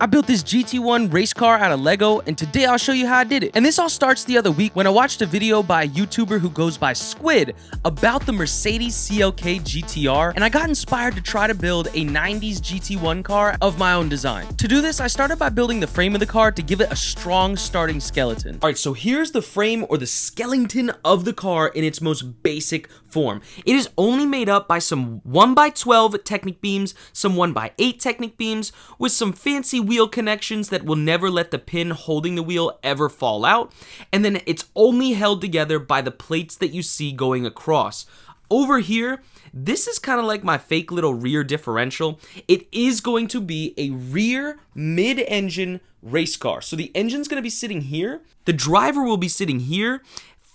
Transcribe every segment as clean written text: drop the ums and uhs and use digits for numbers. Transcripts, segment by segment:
I built this GT1 race car out of Lego, and today I'll show you how I did it. And this all starts the other week when I watched a video by a YouTuber who goes by Squidd about the Mercedes CLK GTR, and I got inspired to try to build a 90s GT1 car of my own design. To do this, I started by building the frame of the car to give it a strong starting skeleton. Alright, so here's the frame or the skeleton of the car in its most basic form. It is only made up by some 1x12 Technic beams, some 1x8 Technic beams, with some fancy wheel connections that will never let the pin holding the wheel ever fall out, and then it's only held together by the plates that you see going across. Over here, this is kind of like my fake little rear differential. It is going to be a rear mid-engine race car. So the engine's going to be sitting here, the driver will be sitting here,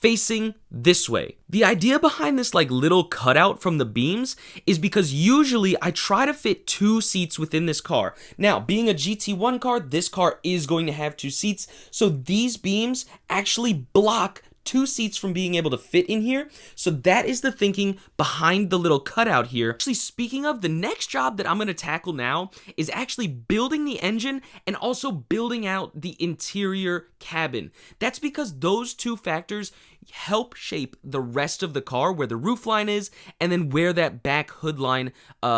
facing this way. The idea behind this like little cutout from the beams is because usually I try to fit 2 seats within this car. Now, being a GT1 car, this car is going to have 2 seats, so these beams actually block 2 seats from being able to fit in here. So that is the thinking behind the little cutout here. Actually, speaking of, the next job that I'm going to tackle now is actually building the engine and also building out the interior cabin. That's because those 2 factors help shape the rest of the car, where the roof line is and then where that back hood line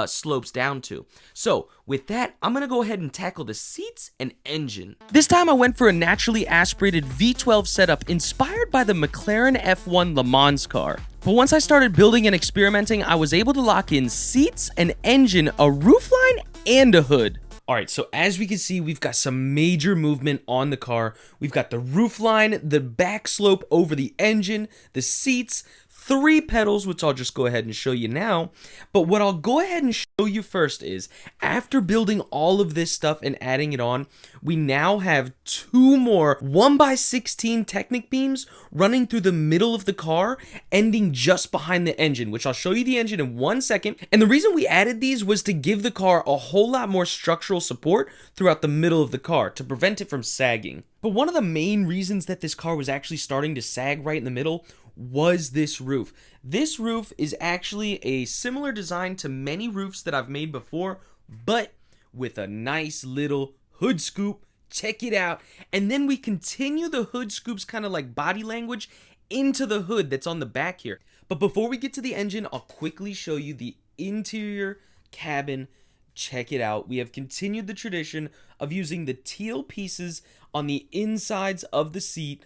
slopes down to. So with that, I'm gonna go ahead and tackle the seats and engine. This time I went for a naturally aspirated V12 setup inspired by the McLaren F1 Le Mans car. But once I started building and experimenting, I was able to lock in seats, an engine, a roof line, and a hood. Alright, so as we can see, we've got some major movement on the car. We've got the roof line, the back slope over the engine, the seats, 3 pedals, which I'll just go ahead and show you now. But what I'll go ahead and show you first is, after building all of this stuff and adding it on, we now have 2 more 1x16 Technic beams running through the middle of the car, ending just behind the engine, which I'll show you the engine in 1 second. And the reason we added these was to give the car a whole lot more structural support throughout the middle of the car to prevent it from sagging. But one of the main reasons that this car was actually starting to sag right in the middle was this roof. This roof is actually a similar design to many roofs that I've made before, but with a nice little hood scoop. Check it out. And then we continue the hood scoops kind of like body language into the hood that's on the back here. But before we get to the engine, I'll quickly show you the interior cabin. Check it out. We have continued the tradition of using the teal pieces on the insides of the seat.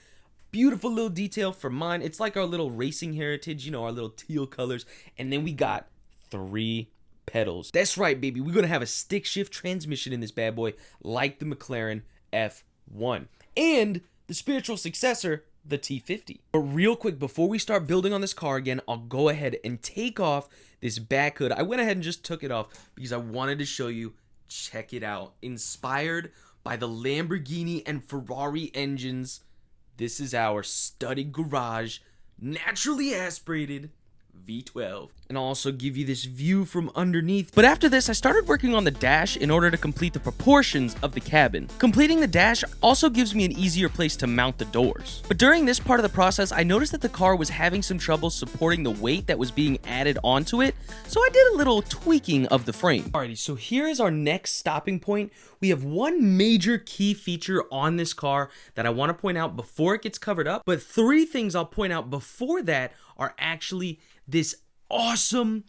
Beautiful little detail for mine. It's like our little racing heritage, you know, our little teal colors. And then we got 3 pedals. That's right, baby. We're going to have a stick shift transmission in this bad boy, like the McLaren F1. And the spiritual successor, the T50. But real quick, before we start building on this car again, I'll go ahead and take off this back hood. I went ahead and just took it off because I wanted to show you. Check it out. Inspired by the Lamborghini and Ferrari engines, this is our studded garage, naturally aspirated V12. And I'll also give you this view from underneath. But after this, I started working on the dash in order to complete the proportions of the cabin. Completing the dash also gives me an easier place to mount the doors. But during this part of the process, I noticed that the car was having some trouble supporting the weight that was being added onto it, so I did a little tweaking of the frame. Alrighty, so here is our next stopping point. We have one major key feature on this car that I want to point out before it gets covered up, but 3 things I'll point out before that are actually this awesome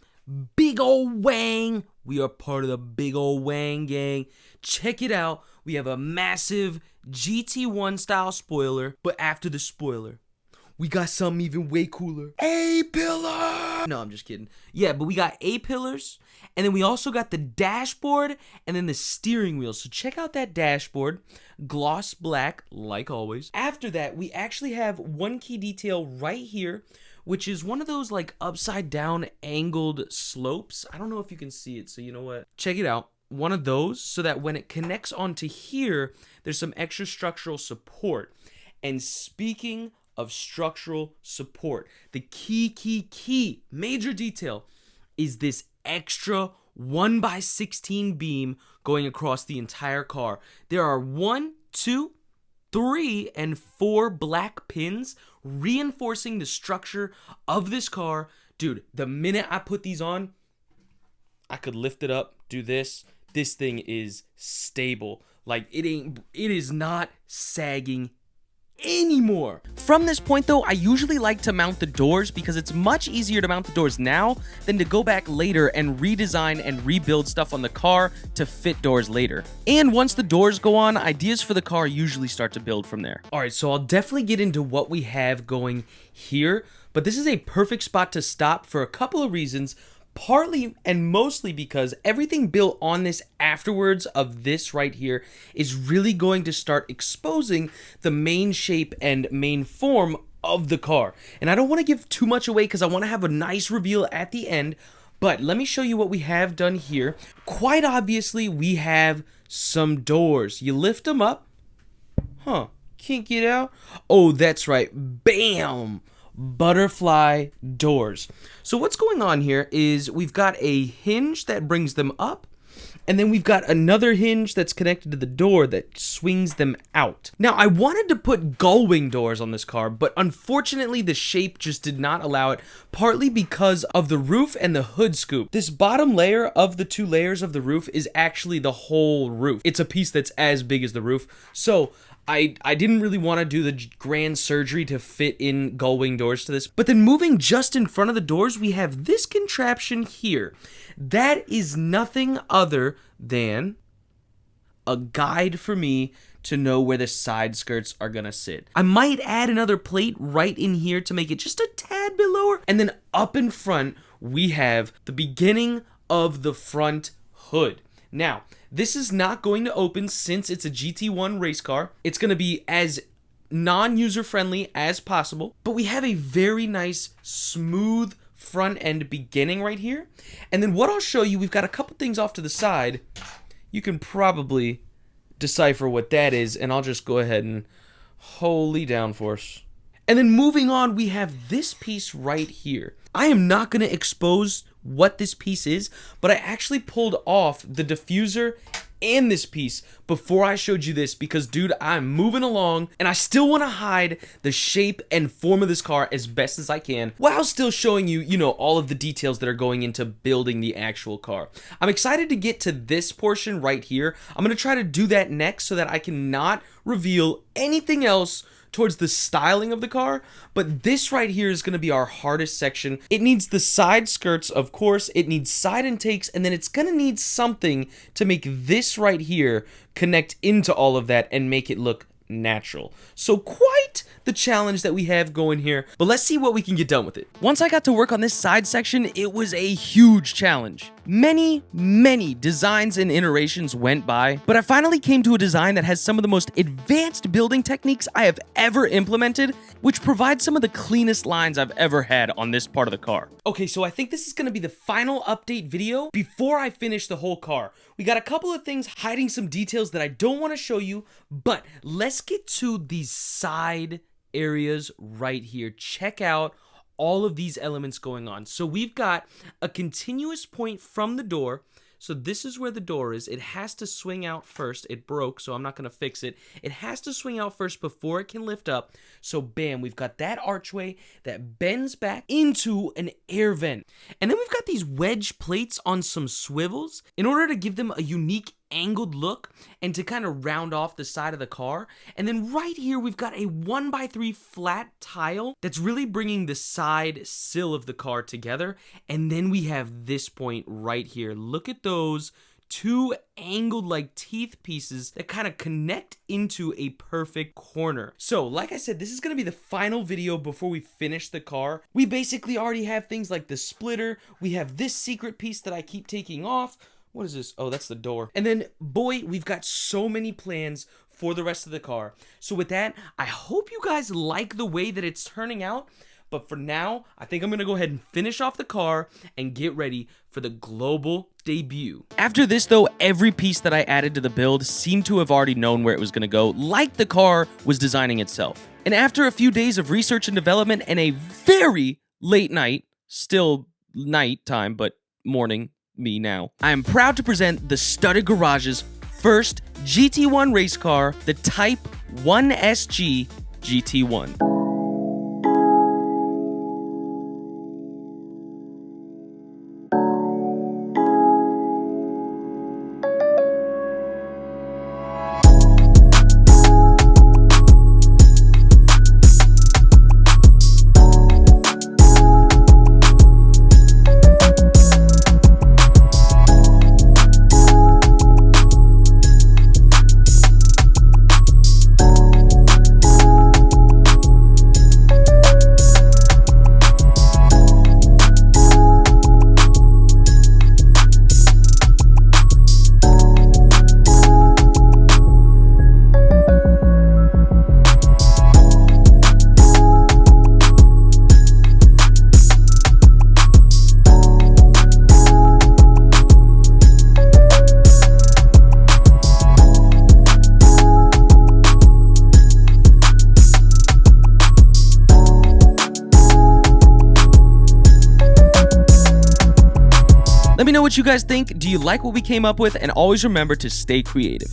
big old wang. We are part of the big old wang gang. Check it out. We have a massive GT1 style spoiler, but after the spoiler, we got something even way cooler. A-pillar! No, I'm just kidding. Yeah, but we got A-pillars, and then we also got the dashboard and then the steering wheel. So check out that dashboard. Gloss black, like always. After that, we actually have one key detail right here, which is one of those like upside down angled slopes. I don't know if you can see it, so you know what? Check it out. One of those, so that when it connects onto here, there's some extra structural support. And speaking of structural support, the key major detail is this extra 1x16 beam going across the entire car. There are 1, 2, 3, and 4 black pins reinforcing the structure of this car. Dude, the minute I put these on, I could lift it up, do this. This thing is stable. Like, it is not sagging anymore. From this point though, I usually like to mount the doors because it's much easier to mount the doors now than to go back later and redesign and rebuild stuff on the car to fit doors later. And once the doors go on, ideas for the car usually start to build from there. All right, so I'll definitely get into what we have going here, but this is a perfect spot to stop for a couple of reasons. Partly and mostly because everything built on this afterwards of this right here is really going to start exposing the main shape and main form of the car. And I don't want to give too much away because I want to have a nice reveal at the end, but let me show you what we have done here. Quite obviously, we have some doors. You lift them up. Huh, can't get out? Oh, that's right. Bam! Butterfly doors. So what's going on here is we've got a hinge that brings them up, and then we've got another hinge that's connected to the door that swings them out. Now, I wanted to put gull wing doors on this car, but unfortunately the shape just did not allow it, partly because of the roof and the hood scoop. This bottom layer of the two layers of the roof is actually the whole roof. It's a piece that's as big as the roof. So I didn't really want to do the grand surgery to fit in gull wing doors to this. But then moving just in front of the doors, we have this contraption here. That is nothing other than a guide for me to know where the side skirts are gonna sit. I might add another plate right in here to make it just a tad bit lower. And then up in front, we have the beginning of the front hood. Now, this is not going to open since it's a GT1 race car. It's going to be as non-user friendly as possible, but we have a very nice, smooth front end beginning right here. And then what I'll show you, we've got a couple things off to the side. You can probably decipher what that is, and I'll just go ahead and holy downforce. And then moving on, we have this piece right here. I am not going to expose what this piece is, but I actually pulled off the diffuser and this piece before I showed you this because, dude, I'm moving along and I still want to hide the shape and form of this car as best as I can while still showing you, you know, all of the details that are going into building the actual car. I'm excited to get to this portion right here. I'm going to try to do that next so that I can not reveal anything else towards the styling of the car, but this right here is going to be our hardest section. It needs the side skirts, of course, it needs side intakes, and then it's going to need something to make this right here connect into all of that and make it look natural. So quite the challenge that we have going here, but let's see what we can get done with it. Once I got to work on this side section, it was a huge challenge. Many designs and iterations went by, but I finally came to a design that has some of the most advanced building techniques I have ever implemented, which provides some of the cleanest lines I've ever had on this part of the car. Okay, so I think this is going to be the final update video before I finish the whole car. We got a couple of things hiding some details that I don't want to show you, but let's get to these side areas right here. Check out all of these elements going on. So we've got a continuous point from the door. So this is where the door is. It has to swing out first. It broke, so I'm not going to fix it. It has to swing out first before it can lift up. So bam, we've got that archway that bends back into an air vent. And then we've got these wedge plates on some swivels in order to give them a unique angled look and to kind of round off the side of the car. And then right here we've got a 1x3 flat tile that's really bringing the side sill of the car together. And then we have this point right here. Look at those two angled like teeth pieces that kind of connect into a perfect corner. So like I said, this is going to be the final video before we finish the car. We basically already have things like the splitter. We have this secret piece that I keep taking off. What is this? Oh, that's the door. And then, boy, we've got so many plans for the rest of the car. So with that, I hope you guys like the way that it's turning out. But for now, I think I'm going to go ahead and finish off the car and get ready for the global debut. After this, though, every piece that I added to the build seemed to have already known where it was going to go, like the car was designing itself. And after a few days of research and development and a very late night, still night time, but morning, me now, I am proud to present the Studded Garage's first GT1 race car, the Type 1SG GT1. know what you guys think. Do you like what we came up with? And always remember to stay creative.